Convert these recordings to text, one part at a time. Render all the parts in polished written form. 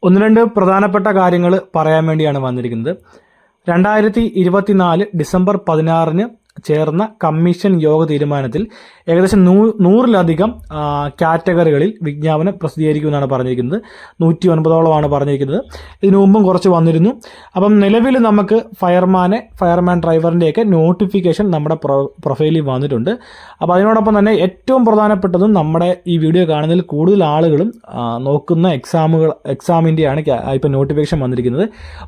ഒന്ന് രണ്ട് പ്രധാനപ്പെട്ട കാര്യങ്ങൾ പറയാൻ വേണ്ടിയാണ് വന്നിരിക്കുന്നത്. 2024 ഡിസംബർ 16 ചേർന്ന കമ്മീഷൻ യോഗ തീരുമാനത്തിൽ ഏകദേശം 100-ലധികം കാറ്റഗറികളിൽ വിജ്ഞാപനം പ്രസിദ്ധീകരിക്കുമെന്നാണ് പറഞ്ഞിരിക്കുന്നത്. 109ഓളമാണ് പറഞ്ഞിരിക്കുന്നത്. ഇതിനു മുമ്പും കുറച്ച് വന്നിരുന്നു. അപ്പം നിലവിൽ നമുക്ക് ഫയർമാൻ ഡ്രൈവറിൻ്റെയൊക്കെ നോട്ടിഫിക്കേഷൻ നമ്മുടെ പ്രൊഫൈലിൽ വന്നിട്ടുണ്ട്. അപ്പോൾ അതിനോടൊപ്പം തന്നെ ഏറ്റവും പ്രധാനപ്പെട്ടതും നമ്മുടെ ഈ വീഡിയോ കാണുന്നതിൽ കൂടുതൽ ആളുകളും നോക്കുന്ന എക്സാമിൻ്റെയാണ് ഇപ്പോൾ നോട്ടിഫിക്കേഷൻ വന്നിരിക്കുന്നത്.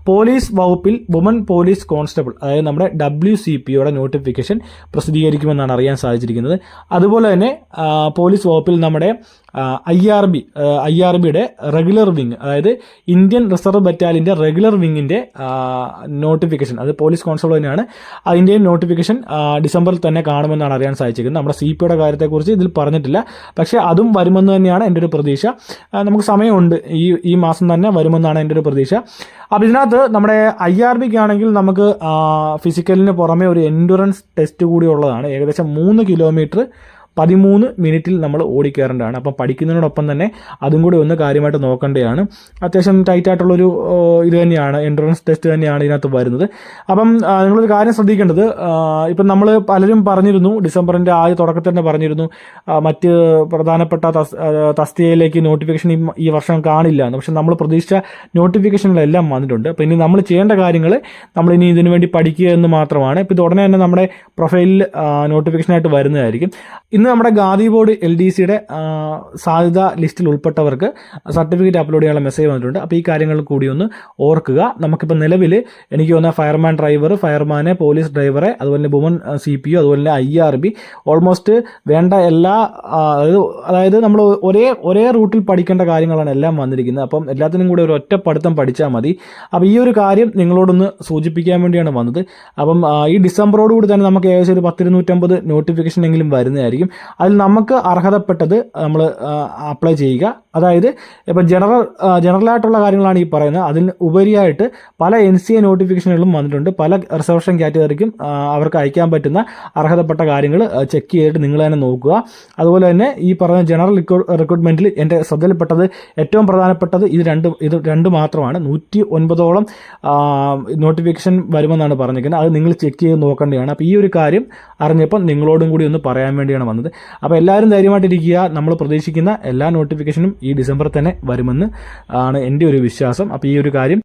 പോലീസ് വകുപ്പിൽ വുമൺ പോലീസ് കോൺസ്റ്റബിൾ, അതായത് നമ്മുടെ WCPയുടെ നോട്ടിഫിക്കേഷൻ പ്രസിദ്ധീകരിക്കുമെന്നാണ് അറിയാൻ സാധിച്ചിരിക്കുന്നത്. അതുപോലെ തന്നെ പോലീസ് വകുപ്പിൽ നമ്മുടെ IRBയുടെ റെഗുലർ വിങ്, അതായത് ഇന്ത്യൻ റിസർവ് ബറ്റാലിയൻ്റെ റെഗുലർ വിങ്ങിൻ്റെ നോട്ടിഫിക്കേഷൻ, അത് പോലീസ് കോൺസ്റ്റബിൾ തന്നെയാണ്, അതിൻ്റെയും നോട്ടിഫിക്കേഷൻ ഡിസംബറിൽ തന്നെ കാണുമെന്നാണ് അറിയാൻ സാധിച്ചിരിക്കുന്നത്. നമ്മുടെ CPയുടെ കാര്യത്തെക്കുറിച്ച് ഇതിൽ പറഞ്ഞിട്ടില്ല, പക്ഷേ അതും വരുമെന്ന് തന്നെയാണ് എൻ്റെ ഒരു പ്രതീക്ഷ. നമുക്ക് സമയമുണ്ട്, ഈ മാസം തന്നെ വരുമെന്നാണ് എൻ്റെ ഒരു പ്രതീക്ഷ. അപ്പോൾ ഇതിനകത്ത് നമ്മുടെ IRBക്കാണെങ്കിൽ നമുക്ക് ഫിസിക്കലിന് പുറമെ ഒരു എൻഡുറൻസ് ടെസ്റ്റ് കൂടി ഉള്ളതാണ്. ഏകദേശം 3 കിലോമീറ്റർ 13 മിനിറ്റിൽ നമ്മൾ ഓടിക്കയറേണ്ടതാണ്. അപ്പം പഠിക്കുന്നതിനോടൊപ്പം തന്നെ അതും കൂടി ഒന്ന് കാര്യമായിട്ട് നോക്കേണ്ടതാണ്. അത്യാവശ്യം ടൈറ്റായിട്ടുള്ളൊരു ഇത് തന്നെയാണ്, എൻട്രൻസ് ടെസ്റ്റ് തന്നെയാണ് ഇതിനകത്ത് വരുന്നത്. അപ്പം നിങ്ങളൊരു കാര്യം ശ്രദ്ധിക്കേണ്ടത്, ഇപ്പം നമ്മൾ പലരും പറഞ്ഞിരുന്നു, ഡിസംബറിൻ്റെ ആദ്യ തുടക്കത്തിൽ തന്നെ പറഞ്ഞിരുന്നു മറ്റ് പ്രധാനപ്പെട്ട തസ്തികയിലേക്ക് നോട്ടിഫിക്കേഷൻ ഈ വർഷം കാണില്ല എന്ന്. പക്ഷെ നമ്മൾ പ്രതീക്ഷിച്ച നോട്ടിഫിക്കേഷനുകളെല്ലാം വന്നിട്ടുണ്ട്. അപ്പോൾ ഇനി നമ്മൾ ചെയ്യേണ്ട കാര്യങ്ങൾ നമ്മളിനി ഇതിനു വേണ്ടി പഠിക്കുക എന്ന് മാത്രമാണ്. ഇപ്പോൾ ഇത് ഉടനെ തന്നെ നമ്മുടെ പ്രൊഫൈലിൽ നോട്ടിഫിക്കേഷനായിട്ട് വരുന്നതായിരിക്കും. ഇന്ന് നമ്മുടെ ഖാദി ബോർഡ് LDCയുടെ സാധ്യത ലിസ്റ്റിൽ ഉൾപ്പെട്ടവർക്ക് സർട്ടിഫിക്കറ്റ് അപ്ലോഡ് ചെയ്യാനുള്ള മെസ്സേജ് വന്നിട്ടുണ്ട്. അപ്പോൾ ഈ കാര്യങ്ങൾ കൂടി ഒന്ന് ഓർക്കുക. നമുക്കിപ്പോൾ നിലവിൽ എനിക്ക് തോന്നുന്ന ഫയർമാൻ ഡ്രൈവർ, ഫയർമാനെ, പോലീസ് ഡ്രൈവറെ, അതുപോലെ തന്നെ വുമൺ CPO, അതുപോലെ തന്നെ IRB, ഓൾമോസ്റ്റ് വേണ്ട എല്ലാ അതായത് നമ്മൾ ഒരേ റൂട്ടിൽ പഠിക്കേണ്ട കാര്യങ്ങളാണ് എല്ലാം വന്നിരിക്കുന്നത്. അപ്പം എല്ലാത്തിനും കൂടെ ഒരു ഒറ്റ പഠിത്തം പഠിച്ചാൽ മതി. അപ്പോൾ ഈ ഒരു കാര്യം നിങ്ങളോടൊന്ന് സൂചിപ്പിക്കാൻ വേണ്ടിയാണ് വന്നത്. അപ്പം ഈ ഡിസംബറോടുകൂടി തന്നെ നമുക്ക് ഏകദേശം ഒരു 10-150 നോട്ടിഫിക്കേഷൻ എങ്കിലും വരുന്നതായിരിക്കും. അതിൽ നമുക്ക് അർഹതപ്പെട്ടത് നമ്മൾ അപ്ലൈ ചെയ്യുക. അതായത് ഇപ്പോൾ ജനറലായിട്ടുള്ള കാര്യങ്ങളാണ് ഈ പറയുന്നത്. അതിന് ഉപരിയായിട്ട് പല NCA നോട്ടിഫിക്കേഷനുകളും വന്നിട്ടുണ്ട്. പല റിസർവേഷൻ കാറ്റഗറിക്കും അവർക്ക് അയക്കാൻ പറ്റുന്ന അർഹതപ്പെട്ട കാര്യങ്ങൾ ചെക്ക് ചെയ്തിട്ട് നിങ്ങൾ തന്നെ നോക്കുക. അതുപോലെ തന്നെ ഈ പറയുന്ന ജനറൽ റിക്രൂട്ട്മെൻറ്റിൽ എൻ്റെ ശ്രദ്ധയിൽപ്പെട്ടത് ഏറ്റവും പ്രധാനപ്പെട്ടത് ഇത് രണ്ട് മാത്രമാണ്. 109ഓളം നോട്ടിഫിക്കേഷൻ വരുമെന്നാണ് പറഞ്ഞിരിക്കുന്നത്. അത് നിങ്ങൾ ചെക്ക് ചെയ്ത് നോക്കേണ്ടതാണ്. അപ്പോൾ ഈ ഒരു കാര്യം അറിഞ്ഞപ്പോൾ നിങ്ങളോടും കൂടി ഒന്ന് പറയാൻ വേണ്ടിയാണ് വന്നത്. അപ്പോൾ എല്ലാവരും ധൈര്യമായിട്ടിരിക്കുക. നമ്മൾ പ്രതീക്ഷിക്കുന്ന എല്ലാ നോട്ടിഫിക്കേഷനും ഈ ഡിസംബറിൽ തന്നെ വരുമെന്ന് ആണ് എൻ്റെ ഒരു വിശ്വാസം. അപ്പോൾ ഈ ഒരു കാര്യം